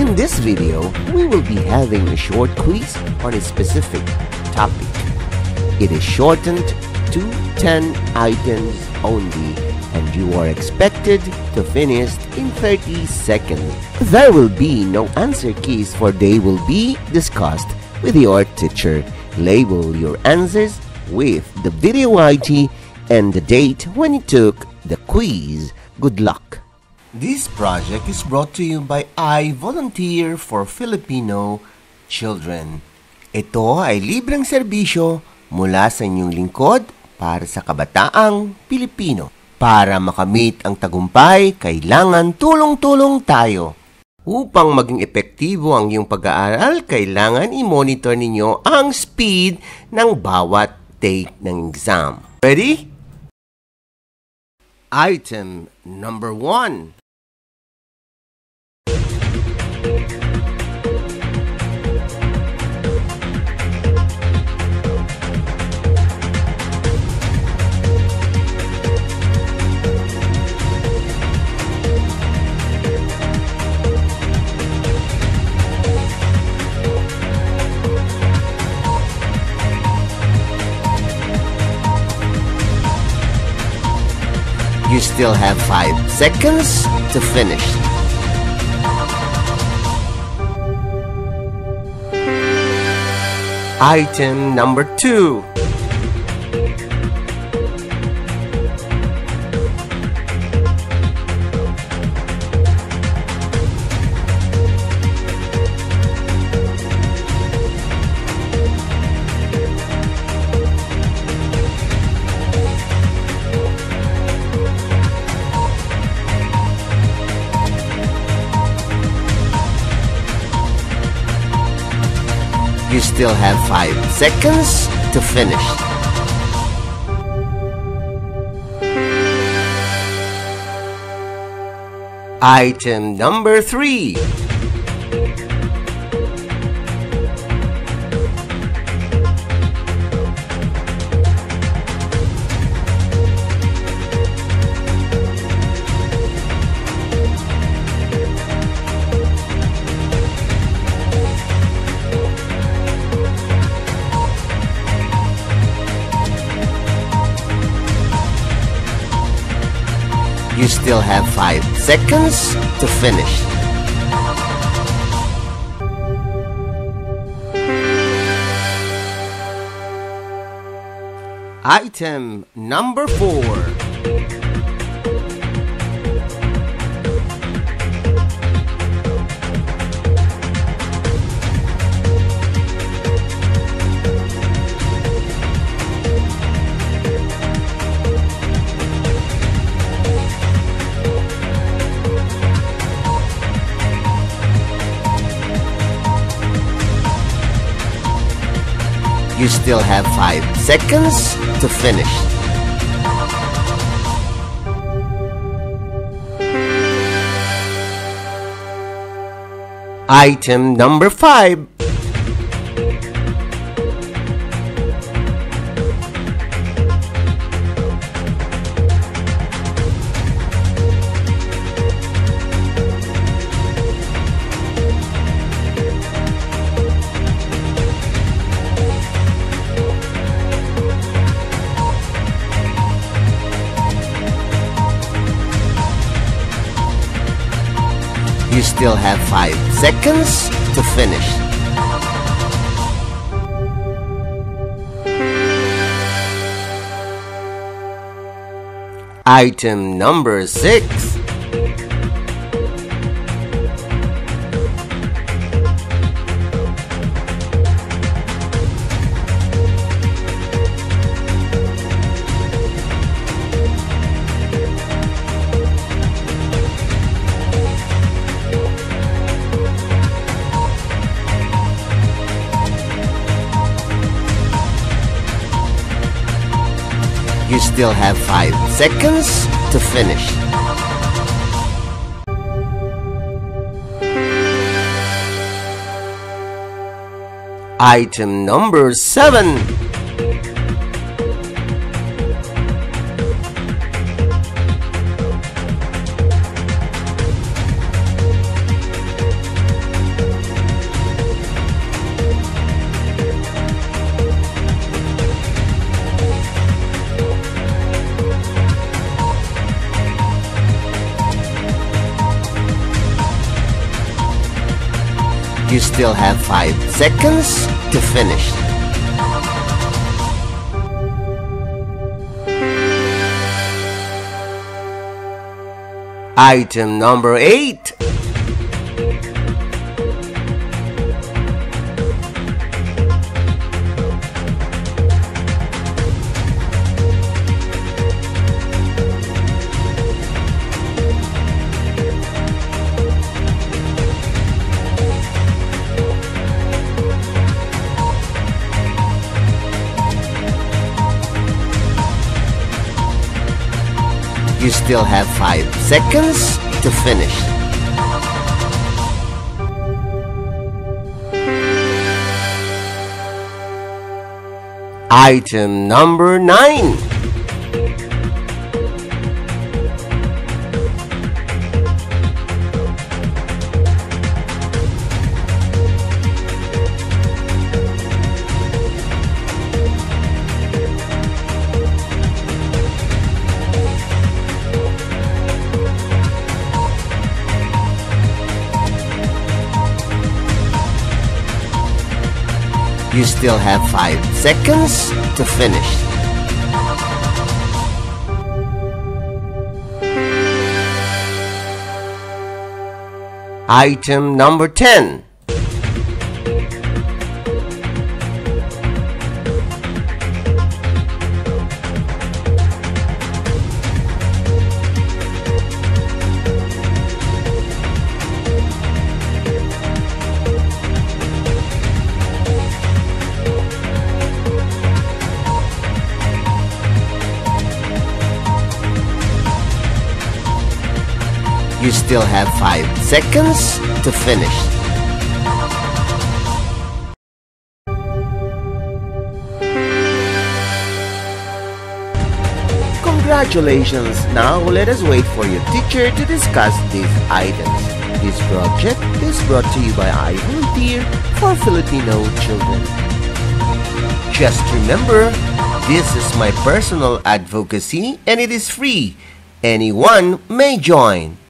In this video, we will be having a short quiz on a specific topic. It is shortened to 10 items only, and you are expected to finish in 30 seconds. There will be no answer keys, for they will be discussed with your teacher. Label your answers with the video ID and the date when you took the quiz. Good luck! This project is brought to you by I Volunteer for Filipino Children. Ito ay libreng serbisyo mula sa inyong lingkod para sa kabataang Pilipino. Para makamit ang tagumpay, kailangan tulong-tulong tayo. Upang maging epektibo ang iyong pag-aaral, kailangan i-monitor ninyo ang speed ng bawat take ng exam. Ready? Item number 1. You still have 5 seconds to finish. Item number 2. You still have 5 seconds to finish. Item number 3. You still have 5 seconds to finish. Item number 4. You still have 5 seconds to finish. Item number 5. You still have 5 seconds to finish. Item number 6. You still have 5 seconds to finish. Item number 7. You still have 5 seconds to finish. Item number 8. You still have 5 seconds to finish. Item number 9. You still have 5 seconds to finish. Item number 10. You still have 5 seconds to finish. Congratulations! Now let us wait for your teacher to discuss these items. This project is brought to you by I Volunteer for Filipino Children. Just remember, this is my personal advocacy and it is free. Anyone may join.